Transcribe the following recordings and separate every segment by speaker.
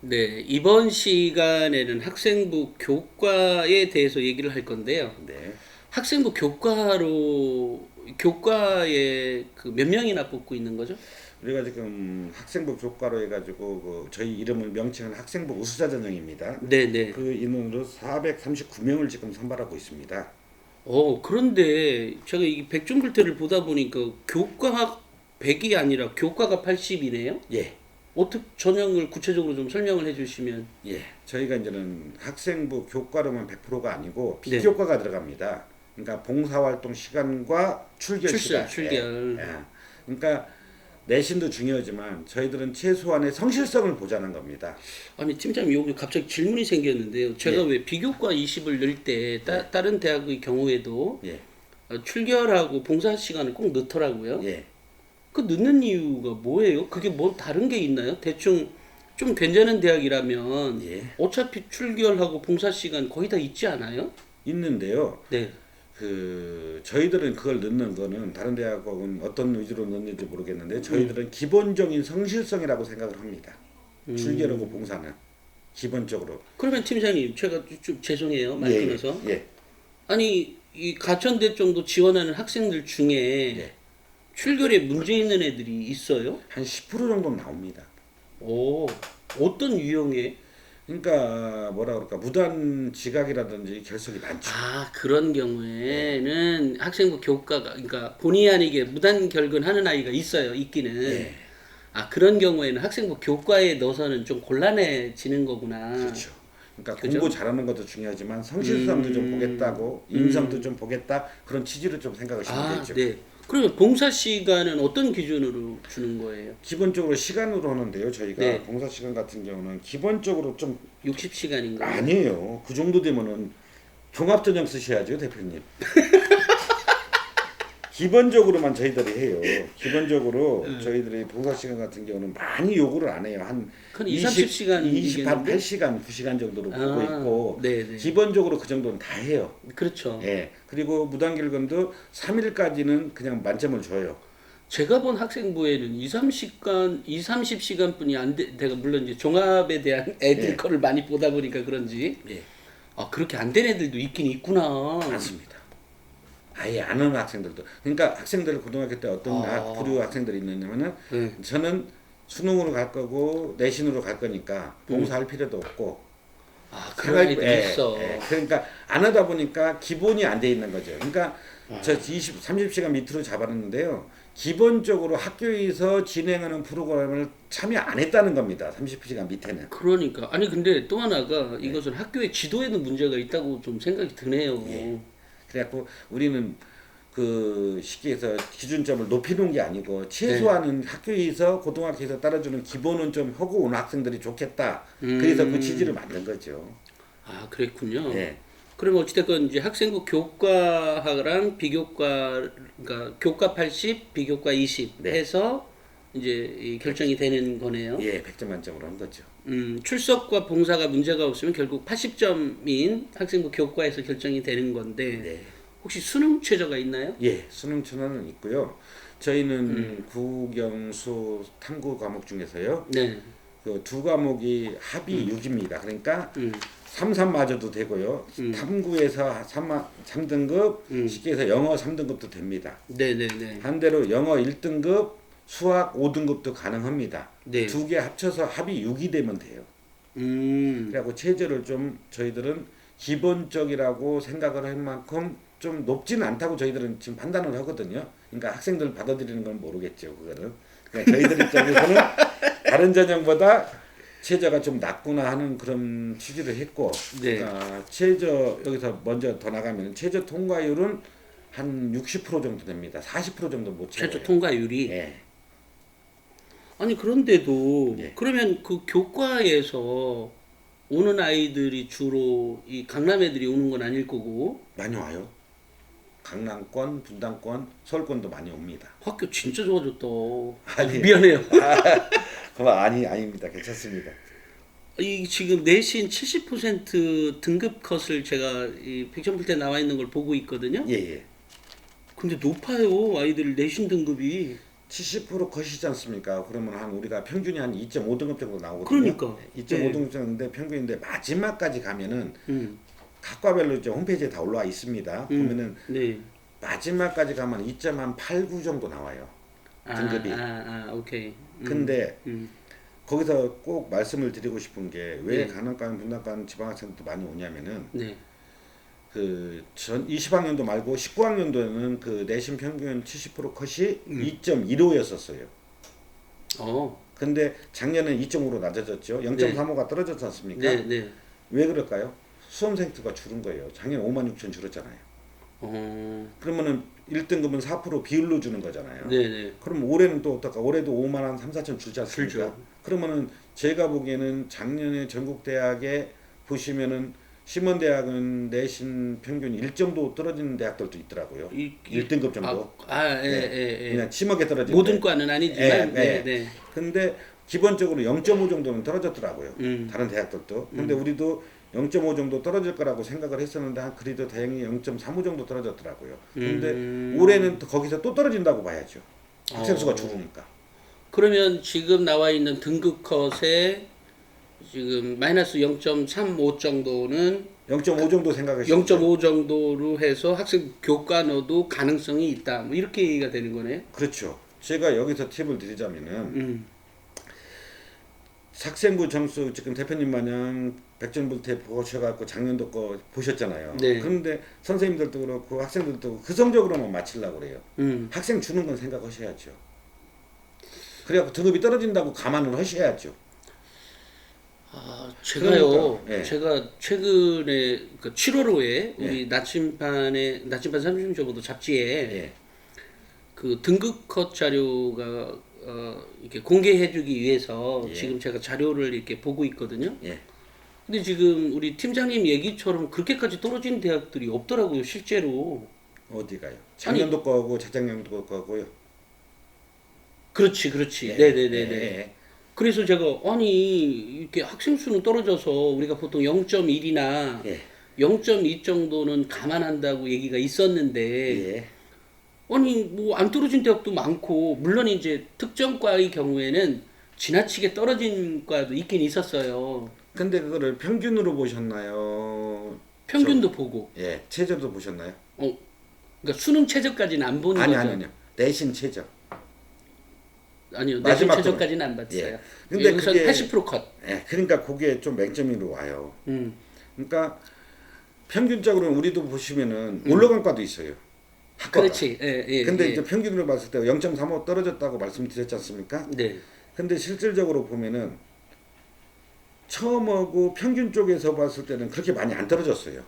Speaker 1: 네, 이번 시간에는 학생부 교과에 대해서 얘기를 할 건데요.
Speaker 2: 네.
Speaker 1: 학생부 교과에 그 몇 명이나 뽑고 있는 거죠?
Speaker 2: 우리가 지금 학생부 교과로 해가지고 저희 이름을 명칭은 학생부 우수자 전형입니다.
Speaker 1: 네, 네.
Speaker 2: 그 인원으로 439명을 지금 선발하고 있습니다.
Speaker 1: 그런데 제가 이 백중불태를 보다 보니까 교과가 100이 아니라 교과가 80이네요?
Speaker 2: 예,
Speaker 1: 어떻게 전형을 구체적으로 좀 설명을 해주시면.
Speaker 2: 예. 저희가 이제는 학생부 교과로만 100%가 아니고
Speaker 1: 네.
Speaker 2: 비교과가 들어갑니다. 그러니까 봉사활동 시간과 출결 시간.
Speaker 1: 출결.
Speaker 2: 예. 그러니까 내신도 중요하지만 저희들은 최소한의 성실성을 보장하는 겁니다.
Speaker 1: 아니 팀장님 여기 갑자기 질문이 생겼는데요. 제가
Speaker 2: 예,
Speaker 1: 왜 비교과 20을 넣을 때
Speaker 2: 예,
Speaker 1: 다른 대학의 경우에도
Speaker 2: 예,
Speaker 1: 출결하고 봉사 시간을 꼭 넣더라고요.
Speaker 2: 예.
Speaker 1: 그 넣는 이유가 뭐예요? 그게 뭐 다른 게 있나요? 대충 좀 괜찮은 대학이라면
Speaker 2: 예.
Speaker 1: 어차피 출결하고 봉사 시간 거의 다 있지 않아요?
Speaker 2: 있는데요.
Speaker 1: 네.
Speaker 2: 저희들은 그걸 넣는 거는 다른 대학은 어떤 의지로 넣는지 모르겠는데 저희들은 기본적인 성실성이라고 생각을 합니다. 출결하고 봉사는 기본적으로.
Speaker 1: 그러면 팀장님 제가 좀 죄송해요. 말
Speaker 2: 예,
Speaker 1: 끊어서.
Speaker 2: 예,
Speaker 1: 아니 이 가천대 정도 지원하는 학생들 중에
Speaker 2: 예.
Speaker 1: 출결에 문제 있는 애들이 있어요?
Speaker 2: 한 10% 정도 나옵니다.
Speaker 1: 오, 어떤 유형의?
Speaker 2: 그러니까 뭐라 그럴까 무단 지각이라든지 결석이 많죠.
Speaker 1: 아, 그런 경우에는 학생부 교과가, 그러니까 본의 아니게 무단 결근하는 아이가 있어요, 있기는.
Speaker 2: 예,
Speaker 1: 아, 그런 경우에는 학생부 교과에 넣어서는 좀 곤란해지는 거구나.
Speaker 2: 그렇죠. 그러니까
Speaker 1: 그죠?
Speaker 2: 공부 잘하는 것도 중요하지만 성실성도 좀 보겠다고 인성도 좀 보겠다 그런 취지로 좀 생각하시면
Speaker 1: 아,
Speaker 2: 되죠.
Speaker 1: 네. 그러면 봉사 시간은 어떤 기준으로 주는 거예요?
Speaker 2: 기본적으로 시간으로 하는데요. 저희가
Speaker 1: 네.
Speaker 2: 봉사 시간 같은 경우는 기본적으로 좀
Speaker 1: 60시간인가요?
Speaker 2: 아니에요. 그 정도 되면은 종합전형 쓰셔야죠, 대표님. 기본적으로만 저희들이 해요. 기본적으로 저희들이 봉사 시간 같은 경우는 많이 요구를 안 해요. 한
Speaker 1: 그건 2, 30시간
Speaker 2: 20한 8시간, 9시간 정도로 보고 있고
Speaker 1: 네네.
Speaker 2: 기본적으로 그 정도는 다 해요.
Speaker 1: 그렇죠.
Speaker 2: 예. 그리고 무단결근도 3일까지는 그냥 만점을 줘요.
Speaker 1: 제가 본 학생부에는 2, 30시간 뿐이 안 돼. 내가 물론 이제 종합에 대한 애들
Speaker 2: 예.
Speaker 1: 거를 많이 보다 보니까 그런지.
Speaker 2: 예.
Speaker 1: 아, 그렇게 안 된 애들도 있긴 있구나.
Speaker 2: 많습니다. 아예 안 하는 학생들도. 그러니까 학생들 고등학교 때 어떤 부류 학생들이 있느냐면은
Speaker 1: 네.
Speaker 2: 저는 수능으로 갈 거고 내신으로 갈 거니까 봉사할 필요도 없고
Speaker 1: 아, 그런 애들이 있어.
Speaker 2: 그러니까 안 하다 보니까 기본이 안 돼 있는 거죠. 그러니까 저 30시간 밑으로 잡았는데요. 기본적으로 학교에서 진행하는 프로그램을 참여 안 했다는 겁니다. 30시간 밑에는.
Speaker 1: 그러니까. 아니, 근데 또 하나가 이것은 학교의 지도에도 문제가 있다고 좀 생각이 드네요.
Speaker 2: 그래갖고 우리는 그 시기에서 기준점을 높이는 게 아니고 최소한은 학교에서 고등학교에서 따라주는 기본은 좀 하고 온 학생들이 좋겠다. 그래서 그 취지를 만든 거죠.
Speaker 1: 아, 그랬군요.
Speaker 2: 예,
Speaker 1: 그러면 어찌됐건 이제 학생부 교과랑 비교과, 그러니까 교과 80, 비교과 20
Speaker 2: 네,
Speaker 1: 해서 이제 이 결정이 되는 거네요.
Speaker 2: 예, 100점 만점으로 한 거죠.
Speaker 1: 출석과 봉사가 문제가 없으면 결국 80점인 학생부 교과에서 결정이 되는 건데
Speaker 2: 네,
Speaker 1: 혹시 수능 최저가 있나요?
Speaker 2: 예, 수능 천원은 있고요. 저희는 국영수 탐구 과목 중에서요.
Speaker 1: 네.
Speaker 2: 그 두 과목이 합이 6입니다. 그러니까 3, 3 맞아도 되고요. 탐구에서 3등급, 쉽게 해서 영어 3등급도 됩니다.
Speaker 1: 네네네.
Speaker 2: 반대로 영어 1등급, 수학 5등급도 가능합니다.
Speaker 1: 네.
Speaker 2: 두 개 합쳐서 합이 6이 되면 돼요. 그래갖고 체제를 좀 저희들은 기본적이라고 생각을 할 만큼 좀 높지는 않다고 저희들은 지금 판단을 하거든요. 그러니까 학생들 받아들이는 건 모르겠죠, 그거는. 그러니까 저희들 입장에서는 다른 전형보다 최저가 좀 낮구나 하는 그런 취지를 했고,
Speaker 1: 네.
Speaker 2: 그러니까 최저 여기서 먼저 더 나가면 최저 통과율은 한 60% 정도 됩니다. 40% 정도 못 채워요.
Speaker 1: 최저 통과율이.
Speaker 2: 예.
Speaker 1: 아니 그런데도
Speaker 2: 예.
Speaker 1: 그러면 그 교과에서 오는 아이들이 주로 이 강남 애들이 오는 건 아닐 거고
Speaker 2: 많이 와요. 강남권, 분당권, 서울권도 많이 옵니다.
Speaker 1: 학교 진짜 좋아졌다.
Speaker 2: 아니.
Speaker 1: 미안해요.
Speaker 2: 그만 아닙니다. 괜찮습니다.
Speaker 1: 이 지금 내신 70% 등급 컷을 제가 이 백점풀 때 나와 있는 걸 보고 있거든요.
Speaker 2: 예, 예.
Speaker 1: 근데 높아요 아이들 내신 등급이.
Speaker 2: 70% 컷이지 않습니까? 그러면 한 우리가 평균이 한 2.5등급 정도 나오거든요.
Speaker 1: 그러니까.
Speaker 2: 2.5등급 정도인데 평균인데 마지막까지 가면은
Speaker 1: 음.
Speaker 2: 학과별로 이제 홈페이지에 다 올라와 있습니다. 보면은
Speaker 1: 네.
Speaker 2: 마지막까지 가면 2.89 정도 나와요. 등급이.
Speaker 1: 오케이.
Speaker 2: 근데
Speaker 1: 음.
Speaker 2: 거기서 꼭 말씀을 드리고 싶은 게 왜
Speaker 1: 네.
Speaker 2: 간호과는 분당과는 지방학생도 많이 오냐면은
Speaker 1: 네.
Speaker 2: 그 전 20학년도 말고 19학년도에는 그 내신 평균 70% 컷이 2.15였었어요. 근데 작년에 2.5로 낮아졌죠. 0.35가 떨어졌지 않습니까?
Speaker 1: 네, 네.
Speaker 2: 왜 그럴까요? 수험생 수가 줄은 거예요. 작년 5만 6천 줄었잖아요. 그러면은 1등급은 4% 비율로 주는 거잖아요.
Speaker 1: 네, 네.
Speaker 2: 그럼 올해는 또 어떨까? 올해도 5만 한 3, 4천 줄지 않습니까?
Speaker 1: 줄죠.
Speaker 2: 그러면은 제가 보기에는 작년에 전국 대학에 보시면은 심원대학은 내신 평균 1 정도 떨어지는 대학들도 있더라고요. 1등급 정도. 그냥 심하게 떨어지는.
Speaker 1: 모든 과는 아니지만. 네.
Speaker 2: 근데 기본적으로 0.5 정도는 떨어졌더라고요. 다른 대학들도. 근데 우리도 0.5 정도 떨어질 거라고 생각을 했었는데 그래도 다행히 0.35 정도 떨어졌더라고요. 근데 올해는 또 거기서 또 떨어진다고 봐야죠. 학생 수가 줄으니까.
Speaker 1: 그러면 지금 나와 있는 등급 컷에 지금 마이너스 0.35 정도는
Speaker 2: 0.5 정도 생각하시죠.
Speaker 1: 0.5 정도로 해서 학생 교과 넣어도 가능성이 있다. 뭐 이렇게 얘기가 되는 거네요.
Speaker 2: 그렇죠. 제가 여기서 팁을 드리자면은 학생부 점수 지금 대표님 마냥 백전불태 보셔갖고 작년도 거 보셨잖아요.
Speaker 1: 네.
Speaker 2: 그런데 선생님들도 그렇고 학생들도 그 성적으로만 맞추려고 그래요. 학생 주는 건 생각하셔야죠. 그래갖고 등급이 떨어진다고 감안을 하셔야죠.
Speaker 1: 제가요.
Speaker 2: 그러니까,
Speaker 1: 제가 최근에 그 7월호에 우리 나침반 30초 잡지에 그 등급 컷 자료가 이렇게 공개해주기 위해서 지금 제가 자료를 이렇게 보고 있거든요. 근데 지금 우리 팀장님 얘기처럼 그렇게까지 떨어진 대학들이 없더라고요, 실제로.
Speaker 2: 어디가요? 작년도 거고 재작년도 거고요.
Speaker 1: 그렇지. 네네네네. 그래서 제가 아니 이렇게 학생 수는 떨어져서 우리가 보통 0.1이나 0.2 정도는 감안한다고 얘기가 있었는데 아니 뭐 안 떨어진 대학도 많고 물론 이제 특정 과의 경우에는 지나치게 떨어진 과도 있긴 있었어요.
Speaker 2: 근데 그거를 평균으로 보셨나요?
Speaker 1: 평균도 보고.
Speaker 2: 최저도 보셨나요?
Speaker 1: 그러니까 수능 최저까지는 안 보는 거죠.
Speaker 2: 아니요. 내신 최저.
Speaker 1: 아니요. 내신 최저까지는 안 봤어요.
Speaker 2: 근데
Speaker 1: 여기서
Speaker 2: 그게
Speaker 1: 80% 컷.
Speaker 2: 그러니까 그게 좀 맹점으로 와요. 그러니까 평균적으로 우리도 보시면은 올라간 과도 있어요. 학과가.
Speaker 1: 그렇지.
Speaker 2: 근데 이제 평균으로 봤을 때 0.35 떨어졌다고 말씀드렸지 않습니까?
Speaker 1: 네.
Speaker 2: 근데 실질적으로 보면은 처음하고 평균 쪽에서 봤을 때는 그렇게 많이 안 떨어졌어요.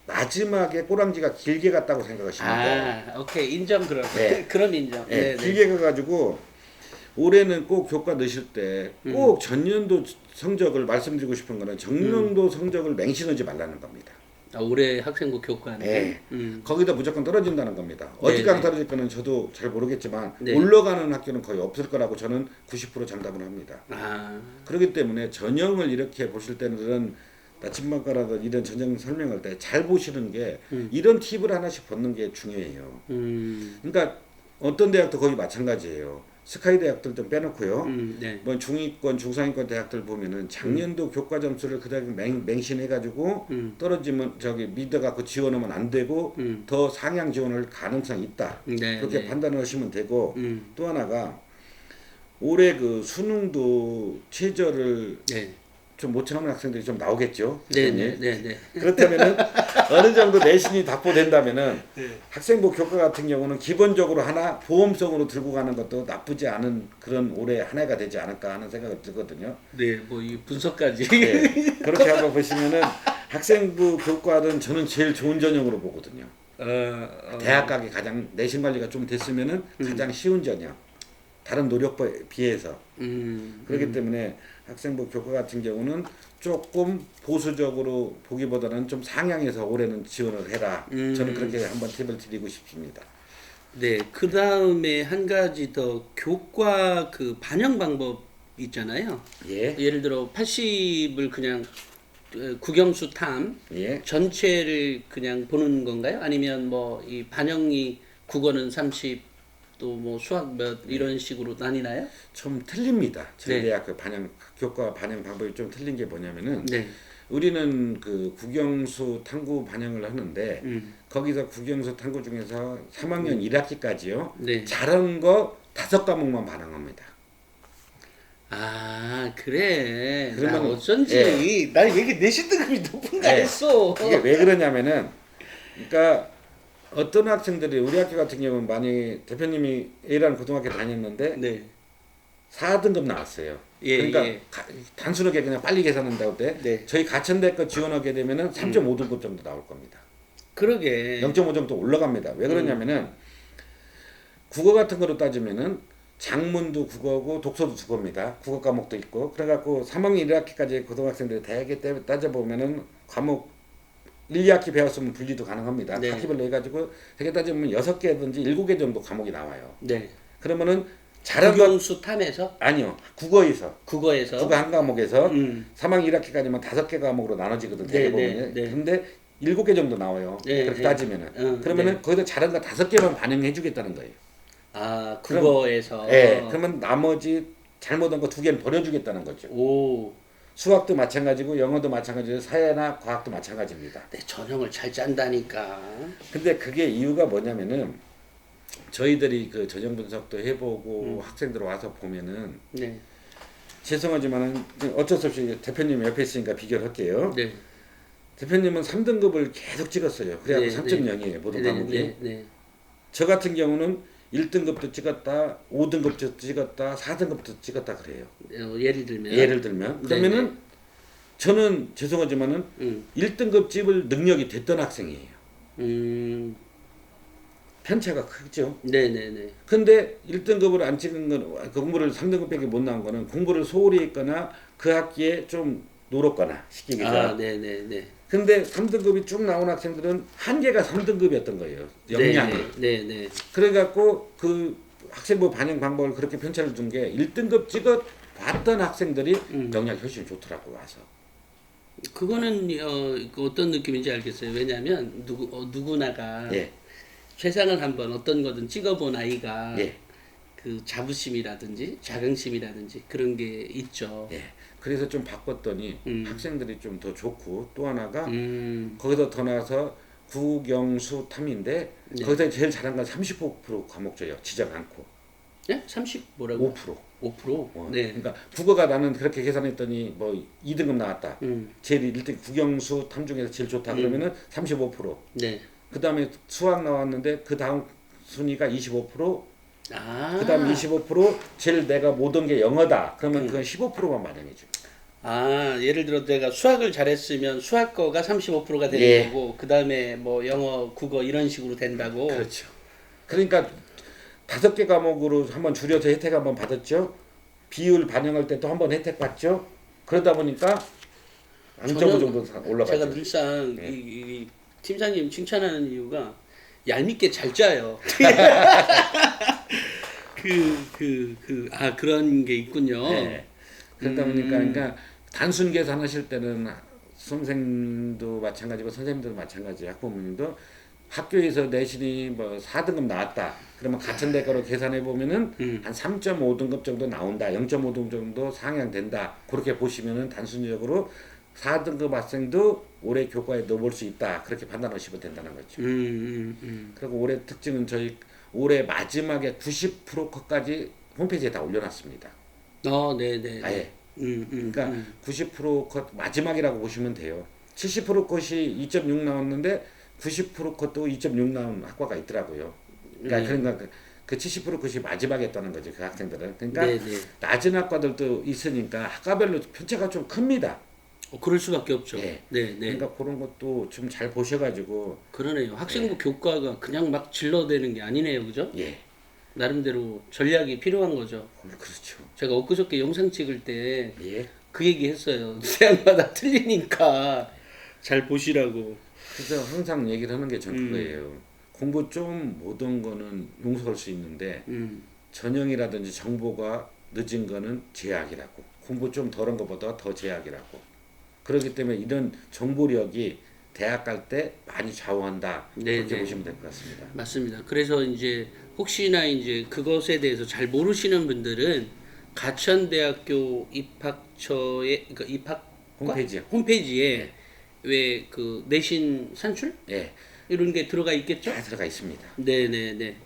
Speaker 2: 마지막에 꼬랑지가 길게 갔다고 생각하시면 돼요.
Speaker 1: 오케이. 인정 그럼. 그럼 인정.
Speaker 2: 길게 가가지고 올해는 꼭 교과 넣으실 때 꼭 전년도 성적을 말씀드리고 싶은 거는 전년도 성적을 맹신하지 말라는 겁니다.
Speaker 1: 올해 학생부 교과는
Speaker 2: 거기다 무조건 떨어진다는 겁니다. 어디까지 떨어질 거는 저도 잘 모르겠지만 올라가는 학교는 거의 없을 거라고 저는 90% 장담을 합니다. 그렇기 때문에 전형을 이렇게 보실 때는 나침반과라든 이런 전형 설명할 때 잘 보시는 게 이런 팁을 하나씩 벗는 게 중요해요. 그러니까 어떤 대학도 거의 마찬가지예요. 스카이 대학들 좀 빼놓고요. 뭐 중위권, 중상위권 대학들 보면은 작년도 교과 점수를 그다음에 맹신해가지고 떨어지면 저기 믿어갖고 지원하면 안 되고 더 상향 지원할 가능성이 있다. 그렇게 판단을 하시면 되고 또 하나가 올해 그 수능도 최저를 좀 못 채우는 학생들이 좀 나오겠죠.
Speaker 1: 네네.
Speaker 2: 그렇다면은 어느 정도 내신이 답보된다면은 학생부 교과 같은 경우는 기본적으로 하나 보험성으로 들고 가는 것도 나쁘지 않은 그런 올해 한 해가 되지 않을까 하는 생각이 들거든요.
Speaker 1: 네, 뭐 이 분석까지.
Speaker 2: 그렇게 한번 보시면은 학생부 교과는 저는 제일 좋은 전형으로 보거든요. 대학 가기 가장 내신 관리가 좀 됐으면은 가장 쉬운 전형. 다른 노력에 비해서. 그렇기 때문에 학생부 교과 같은 경우는 조금 보수적으로 보기보다는 좀 상향해서 올해는 지원을 해라. 저는 그렇게 한번 팁을 드리고 싶습니다.
Speaker 1: 네, 그 다음에 한 가지 더 교과 그 반영 방법 있잖아요. 예를 들어 80을 그냥 국영수 탐 전체를 그냥 보는 건가요? 아니면 뭐 이 반영이 국어는 30, 또 뭐 수학 몇 이런 식으로 나뉘나요?
Speaker 2: 좀 틀립니다. 저희
Speaker 1: 네.
Speaker 2: 대학 그 반영 교과 반영 방법이 좀 틀린 게 뭐냐면은
Speaker 1: 네.
Speaker 2: 우리는 그 국영수 탐구 반영을 하는데 거기서 국영수 탐구 중에서 3학년 1학기까지요.
Speaker 1: 네.
Speaker 2: 잘한 거 5과목만 반영합니다.
Speaker 1: 아 그래. 나
Speaker 2: 그러면
Speaker 1: 어쩐지 나 왜 이렇게 내신 등급이 높은가
Speaker 2: 네.
Speaker 1: 했어.
Speaker 2: 이게 왜 그러냐면은 그러니까 어떤 학생들이 우리 학교 같은 경우는 많이 대표님이 A라는 고등학교 다녔는데
Speaker 1: 네.
Speaker 2: 4등급 나왔어요.
Speaker 1: 예,
Speaker 2: 그러니까
Speaker 1: 예.
Speaker 2: 단순하게 그냥 빨리 계산한다고 때
Speaker 1: 네.
Speaker 2: 저희 가천대 거 지원하게 되면은 3.5등급 정도 나올 겁니다.
Speaker 1: 그러게.
Speaker 2: 0.5 정도 올라갑니다. 왜 그러냐면은 국어 같은 거로 따지면은 작문도 국어고 독서도 국어입니다. 국어 과목도 있고 그래갖고 3학년 1학기까지 고등학생들이 대학에 따져보면은 과목 1, 2학기 배웠으면 분리도 가능합니다.
Speaker 1: 네.
Speaker 2: 학기별로 해가지고 되게 따지면 6개든지 7개 정도 과목이 나와요.
Speaker 1: 네.
Speaker 2: 그러면은 잘한 것
Speaker 1: 국영수 탐에서
Speaker 2: 아니요. 국어에서
Speaker 1: 국어에서
Speaker 2: 국어 한 과목에서
Speaker 1: 음.
Speaker 2: 3학년 1학기까지만 5개 과목으로 나눠지거든.
Speaker 1: 네,
Speaker 2: 대개
Speaker 1: 네,
Speaker 2: 보면.
Speaker 1: 네.
Speaker 2: 근데 7개 정도 나와요.
Speaker 1: 네,
Speaker 2: 그렇게
Speaker 1: 네.
Speaker 2: 따지면은. 그러면은
Speaker 1: 네.
Speaker 2: 거기서 잘한 거 5개만 반영해 주겠다는 거예요.
Speaker 1: 아 국어에서.
Speaker 2: 예. 그러면 나머지 잘못한 거 2개는 버려주겠다는 거죠.
Speaker 1: 오.
Speaker 2: 수학도 마찬가지고 영어도 마찬가지고 사회나 과학도 마찬가지입니다.
Speaker 1: 내 전형을 잘 짠다니까.
Speaker 2: 근데 그게 이유가 뭐냐면은 저희들이 그 전형 분석도 해보고 학생들 와서 보면은
Speaker 1: 네.
Speaker 2: 죄송하지만은 어쩔 수 없이 대표님 옆에 있으니까 비교를 할게요.
Speaker 1: 네.
Speaker 2: 대표님은 3등급을 계속 찍었어요. 그래갖고
Speaker 1: 네,
Speaker 2: 3.0이에요. 모든 과목이.
Speaker 1: 네. 네.
Speaker 2: 저 같은 경우는 1등급도 찍었다, 5등급도 찍었다, 4등급도 찍었다 그래요.
Speaker 1: 예를 들면.
Speaker 2: 예를 들면 그러면은
Speaker 1: 네네.
Speaker 2: 저는 죄송하지만은 1등급 찍을 능력이 됐던 학생이에요. 편차가 크죠.
Speaker 1: 네네네.
Speaker 2: 근데 1등급을 안 찍은 건 공부를 3등급밖에 못 나온 거는 공부를 소홀히 했거나 그 학기에 좀 놀았거나 시키기가.
Speaker 1: 아, 네네네.
Speaker 2: 근데 3등급이 쭉 나온 학생들은 한계가 3등급이었던 거예요. 역량이.
Speaker 1: 네네.
Speaker 2: 그래갖고 그 학생부 반영 방법을 그렇게 편차를 둔 게 1등급 찍어 봤던 학생들이 역량이 훨씬 좋더라고요. 와서.
Speaker 1: 그거는 그 어떤 느낌인지 알겠어요. 왜냐하면 누구나가
Speaker 2: 예.
Speaker 1: 최상을 한번 어떤 거든 찍어본 아이가
Speaker 2: 예.
Speaker 1: 그 자부심이라든지 자긍심이라든지 그런 게 있죠.
Speaker 2: 예. 그래서 좀 바꿨더니 학생들이 좀 더 좋고 또 하나가
Speaker 1: 음.
Speaker 2: 거기서 더 나와서 국영수 탐인데
Speaker 1: 네.
Speaker 2: 거기서 제일 잘한 건 35% 과목 줘요. 지적 않고.
Speaker 1: 네? 30 뭐라고?
Speaker 2: 5%.
Speaker 1: 5%? 네.
Speaker 2: 그러니까 국어가 나는 그렇게 계산했더니 뭐 2등급 나왔다.
Speaker 1: 음.
Speaker 2: 제일 1등 국영수 탐 중에서 제일 좋다. 그러면은 35%.
Speaker 1: 네.
Speaker 2: 그다음에 수학 나왔는데 그 다음 순위가 25%.
Speaker 1: 아.
Speaker 2: 그다음 25% 제일 내가 못한 게 영어다. 그러면 그건 15%만 반영해 줘.
Speaker 1: 아, 예를 들어 내가 수학을 잘했으면 수학 거가 35%가 되는
Speaker 2: 예.
Speaker 1: 거고 그다음에 뭐 영어, 국어 이런 식으로 된다고.
Speaker 2: 그렇죠. 그러니까 5개 과목으로 한번 줄여서 혜택 한번 받았죠. 비율 반영할 때 또 한번 혜택 받죠. 그러다 보니까 0.5 정도 올라가죠.
Speaker 1: 제가 늘상
Speaker 2: 예.
Speaker 1: 이 팀장님 칭찬하는 이유가 얄밉게 잘 짜요. 그런 게 있군요.
Speaker 2: 네. 그러다 보니까 그러니까 단순 계산하실 때는 선생님도 마찬가지고 선생님들도 마찬가지 학부모님도 학교에서 내신이 뭐 4등급 나왔다. 그러면 가천대가로 계산해 보면은 한 3.5등급 정도 나온다. 0.5등급 정도 상향된다. 그렇게 보시면은 단순적으로 4등급 학생도 올해 교과에 넣어볼 수 있다. 그렇게 판단하시면 된다는 거죠. 그리고 올해 특징은 저희 올해 마지막에 90%까지 홈페이지에 다 올려놨습니다.
Speaker 1: 네네.
Speaker 2: 아예. 그러니까 90% 컷 마지막이라고 보시면 돼요. 70% 컷이 2.6 나왔는데 90% 컷도 2.6 나온 학과가 있더라고요. 그러니까 그 70% 컷이 마지막에 했다는 거죠. 그 학생들은. 그러니까
Speaker 1: 네네.
Speaker 2: 낮은 학과들도 있으니까 학과별로 편차가 좀 큽니다.
Speaker 1: 그럴 수밖에 없죠.
Speaker 2: 예.
Speaker 1: 네.
Speaker 2: 그러니까 그런 것도 좀 잘 보셔가지고.
Speaker 1: 그러네요. 학생부 교과가 그냥 막 질러대는 게 아니네요, 그죠?
Speaker 2: 예.
Speaker 1: 나름대로 전략이 필요한 거죠.
Speaker 2: 그렇죠.
Speaker 1: 제가 엊그저께 영상 찍을 때
Speaker 2: 예.
Speaker 1: 그 얘기 했어요. 대학마다 틀리니까 잘 보시라고.
Speaker 2: 그래서 항상 얘기를 하는 게 전 그거예요. 공부 좀 못한 거는 용서할 수 있는데 전형이라든지 정보가 늦은 거는 제약이라고. 공부 좀 덜한 것보다 더 제약이라고. 그렇기 때문에 이런 정보력이 대학 갈 때 많이 좌우한다.
Speaker 1: 네,
Speaker 2: 그렇게
Speaker 1: 네.
Speaker 2: 보시면 될 것 같습니다.
Speaker 1: 맞습니다. 그래서 이제 혹시나 이제 그것에 대해서 잘 모르시는 분들은 가천대학교 입학처의 그러니까 입학과 홈페이지에 왜 그 내신 산출
Speaker 2: 예,
Speaker 1: 이런 게 들어가 있겠죠?
Speaker 2: 다 들어가 있습니다.
Speaker 1: 네네네.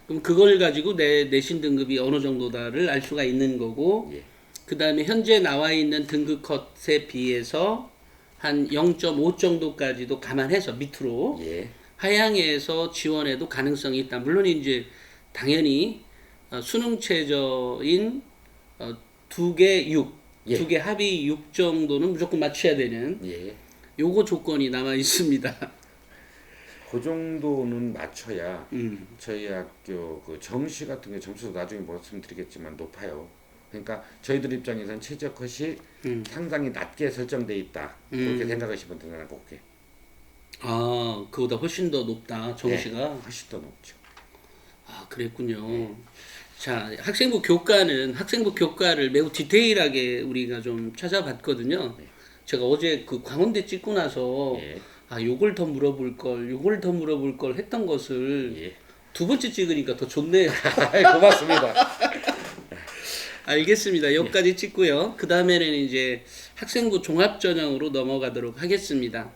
Speaker 1: 그럼 그걸 가지고 내 내신 등급이 어느 정도다를 알 수가 있는 거고,
Speaker 2: 예.
Speaker 1: 그 다음에 현재 나와 있는 등급 컷에 비해서 한 0.5 정도까지도 감안해서 밑으로
Speaker 2: 예,
Speaker 1: 하향해서 지원해도 가능성이 있다. 물론 이제 당연히 수능 최저인 2개 6,
Speaker 2: 예.
Speaker 1: 2개 합이 6 정도는 무조건 맞춰야 되는
Speaker 2: 예.
Speaker 1: 요거 조건이 남아 있습니다.
Speaker 2: 그 정도는 맞춰야 저희 학교 그 정시 같은 게 점수도 나중에 말씀드리겠지만 높아요. 그러니까 저희들 입장에서는 최저 컷이 상당히 낮게 설정돼 있다. 그렇게 생각하시면 되나 곱게.
Speaker 1: 아, 그보다 훨씬 더 높다, 정시가.
Speaker 2: 네, 훨씬 더 높죠.
Speaker 1: 아, 그랬군요. 자, 학생부 교과를 매우 디테일하게 우리가 좀 찾아봤거든요. 제가 어제 그 광운대 찍고 나서
Speaker 2: 예.
Speaker 1: 아, 요걸 더 물어볼 걸 했던 것을
Speaker 2: 예.
Speaker 1: 두 번째 찍으니까 더 좋네요.
Speaker 2: 고맙습니다.
Speaker 1: 알겠습니다. 여기까지 찍고요. 그 다음에는 이제 학생부 종합전형으로 넘어가도록 하겠습니다.